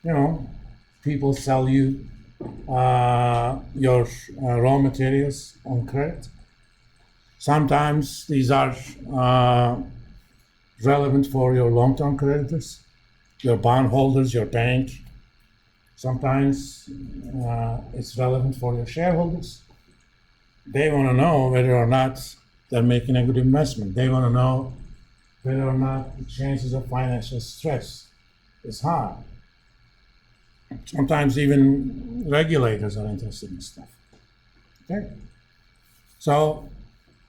you know, people sell you your raw materials on credit. Sometimes these are relevant for your long-term creditors, your bondholders, your bank. Sometimes it's relevant for your shareholders. They want to know whether or not they're making a good investment. They want to know whether or not the chances of financial stress is high. Sometimes even regulators are interested in stuff. Okay? So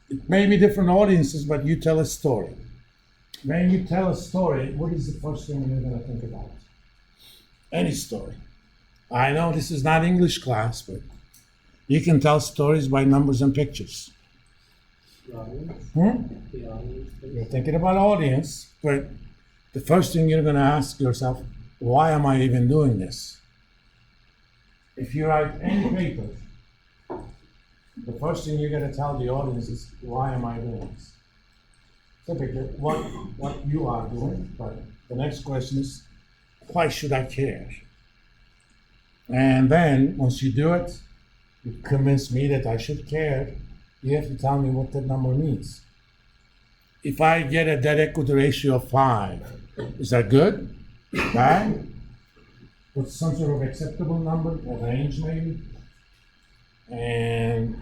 it may be different audiences, but you tell a story. When you tell a story, what is the first thing you're going to think about? Any story. I know this is not English class, but you can tell stories by numbers and pictures. The audience? The audience. You're thinking about audience, but the first thing you're going to ask yourself, why am I even doing this? If you write any paper, the first thing you're going to tell the audience is, why am I doing this? Typically, what you are doing, but the next question is, why should I care? And then, once you do it, you convince me that I should care, you have to tell me what that number means. If I get a debt equity ratio of 5, is that good? Bad? What's some sort of acceptable number, a range maybe? And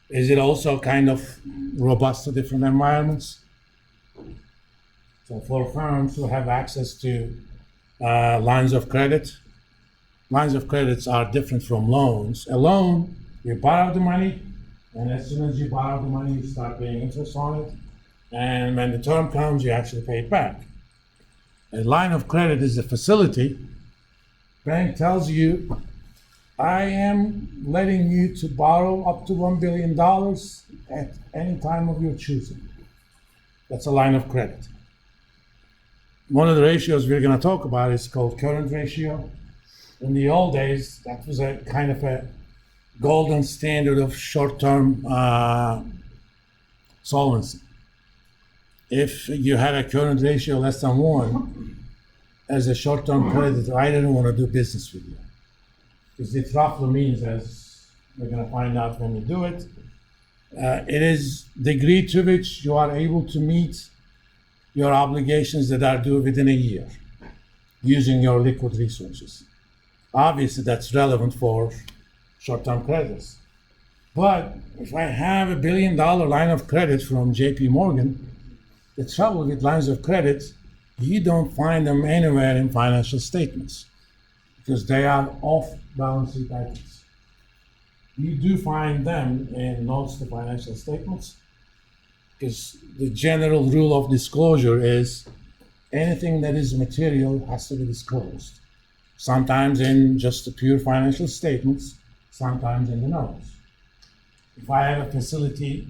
is it also kind of robust to different environments? So for firms who have access to lines of credit are different from loans. A loan, you borrow the money, and as soon as you borrow the money, you start paying interest on it. And when the term comes, you actually pay it back. A line of credit is a facility. Bank tells you, I am letting you to borrow up to $1 billion at any time of your choosing. That's a line of credit. One of the ratios we're going to talk about is called current ratio. In the old days, that was a kind of a golden standard of short-term solvency. If you had a current ratio less than 1, as a short-term creditor, I didn't want to do business with you. Because it roughly means, as we're going to find out when you do it, it is the degree to which you are able to meet your obligations that are due within a year using your liquid resources. Obviously, that's relevant for short-term creditors. But if I have $1 billion line of credit from JP Morgan, the trouble with lines of credit, you don't find them anywhere in financial statements because they are off-balance sheet items. You do find them in notes to financial statements because the general rule of disclosure is anything that is material has to be disclosed. Sometimes in just the pure financial statements, sometimes in the notes. If I have a facility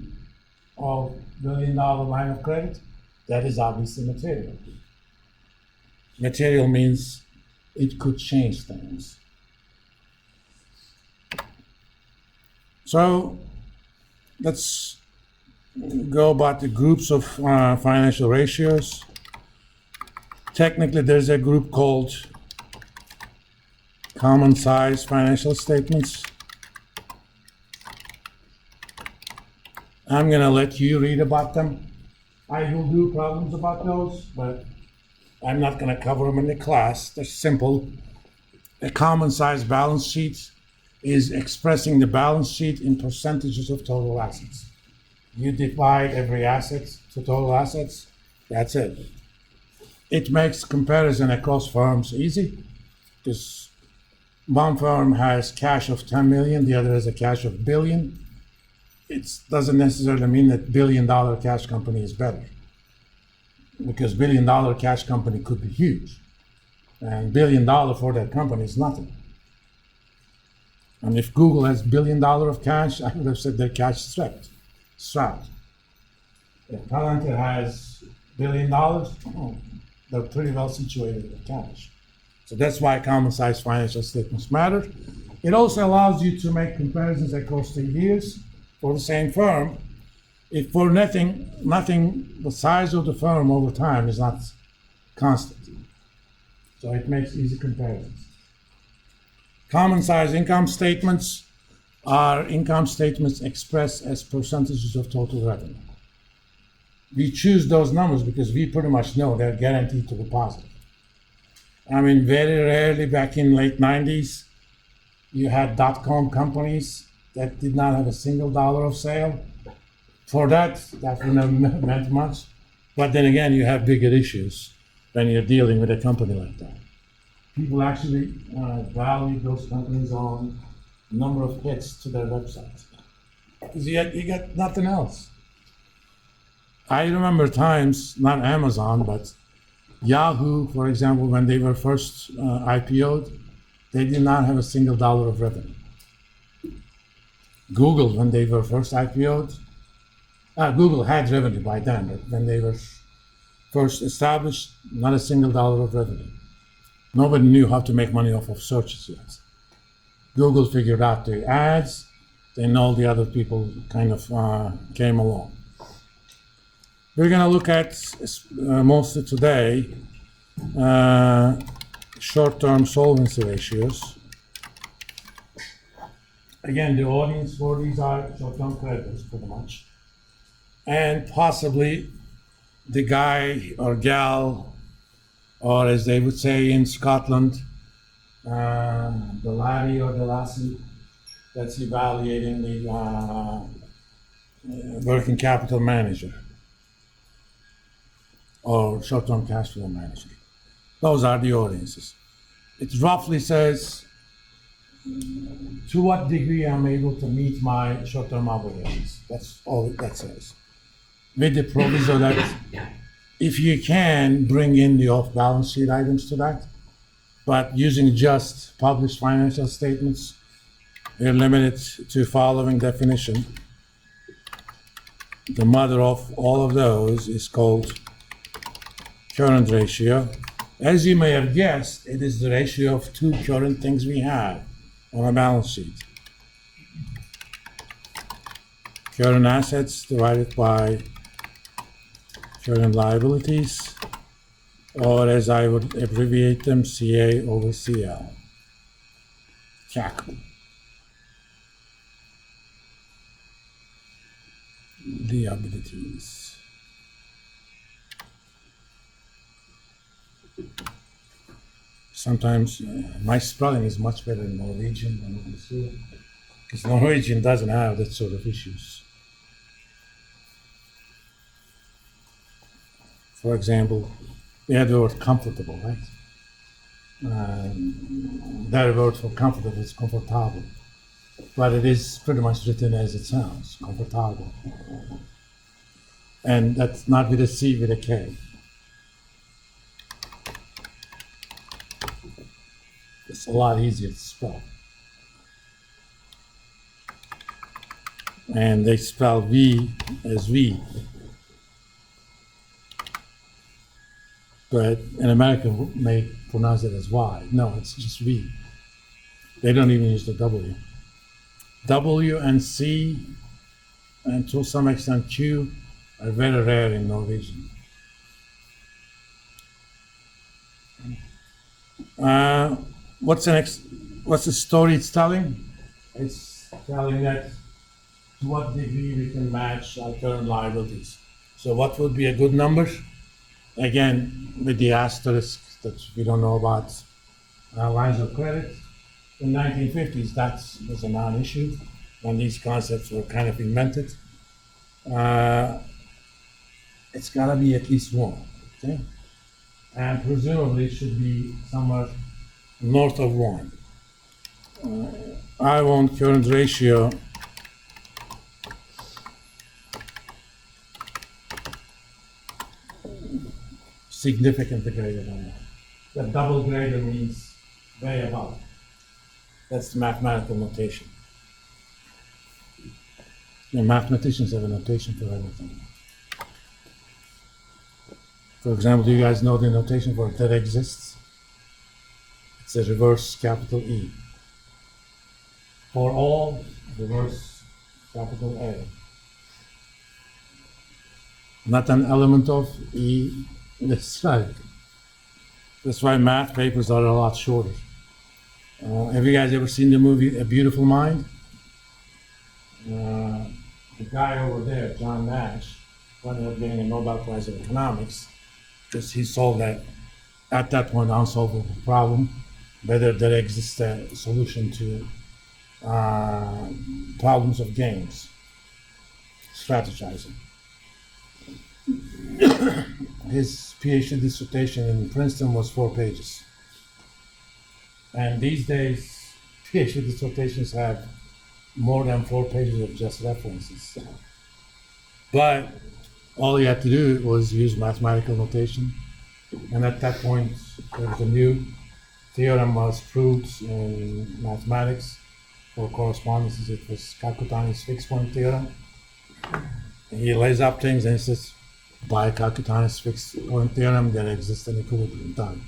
of $1 billion line of credit, that is obviously material. Material means it could change things. So let's go about the groups of financial ratios. Technically, there's a group called common size financial statements. I'm going to let you read about them. I will do problems about those, but I'm not going to cover them in the class. They're simple. A common size balance sheet is expressing the balance sheet in percentages of total assets. You divide every asset to total assets, that's it. It makes comparison across firms easy because one firm has cash of 10 million, the other has a cash of billion. It doesn't necessarily mean that $1 billion cash company is better because $1 billion cash company could be huge and $1 billion for that company is nothing. And if Google has $1 billion of cash, I would have said their cash is strapped. If Palantir has $1 billion, they're pretty well situated with cash. So that's why common size financial statements matter. It also allows you to make comparisons across the years for the same firm. If for nothing, the size of the firm over time is not constant. So it makes easy comparisons. Common size income statements are income statements expressed as percentages of total revenue. We choose those numbers because we pretty much know they're guaranteed to be positive. I mean, very rarely back in late 90s, you had dot-com companies that did not have a single dollar of sale. For that wouldn't have meant much. But then again, you have bigger issues when you're dealing with a company like that. People actually value those companies on number of hits to their websites. Because you got nothing else. I remember times, not Amazon, but Yahoo, for example, when they were first IPO'd, they did not have a single dollar of revenue. Google, when they were first IPO'd, Google had revenue by then, but when they were first established, not a single dollar of revenue. Nobody knew how to make money off of searches yet. Google figured out the ads, then all the other people kind of came along. We're going to look at, mostly today, short-term solvency ratios. Again, the audience for these are short-term creditors, pretty much. And possibly the guy or gal, or as they would say in Scotland, the laddie or the lassie that's evaluating the working capital manager or short-term cash flow manager. Those are the audiences. It roughly says to what degree I'm able to meet my short-term obligations. That's all that says. With the proviso that if you can bring in the off-balance sheet items to that, but using just published financial statements, they're limited to following definition. The mother of all of those is called current ratio. As you may have guessed, it is the ratio of two current things we have on a balance sheet. Current assets divided by current liabilities, or as I would abbreviate them, CA over CL. CAC. Liabilities. Sometimes my spelling is much better in Norwegian than in Swedish, because Norwegian doesn't have that sort of issues. For example, we have the word comfortable, right? Their word for comfortable is comfortable, but it is pretty much written as it sounds, comfortable. And that's not with a C, with a K. It's a lot easier to spell. And they spell V as V. But an American may pronounce it as Y. No, it's just V. They don't even use the W. W and C, and to some extent Q, are very rare in Norwegian. What's the story it's telling? It's telling that to what degree we can match our current liabilities. So what would be a good number? Again, with the asterisk that we don't know about lines of credit. In the 1950s, that was a non-issue when these concepts were kind of invented. It's got to be at least one, okay? And presumably it should be somewhere north of one. I want current ratio significantly greater than that. The double greater means way above. That's the mathematical notation. The mathematicians have a notation for everything. For example, do you guys know the notation for that exists? It's a reverse capital E. For all, reverse capital A. Not an element of E. That's right. That's why math papers are a lot shorter. Have you guys ever seen the movie A Beautiful Mind? The guy over there, John Nash, ended up getting a Nobel Prize in economics because he solved that, at that point, unsolvable problem, whether there exists a solution to problems of games, strategizing. His PhD dissertation in Princeton was 4 pages. And these days, PhD dissertations have more than 4 pages of just references. But all you had to do was use mathematical notation. And at that point, there was a new theorem was proved in mathematics for correspondences. It was Kakutani's fixed point theorem. And he lays up things and he says, by Kakutani's fixed point theorem, there exists an equilibrium time.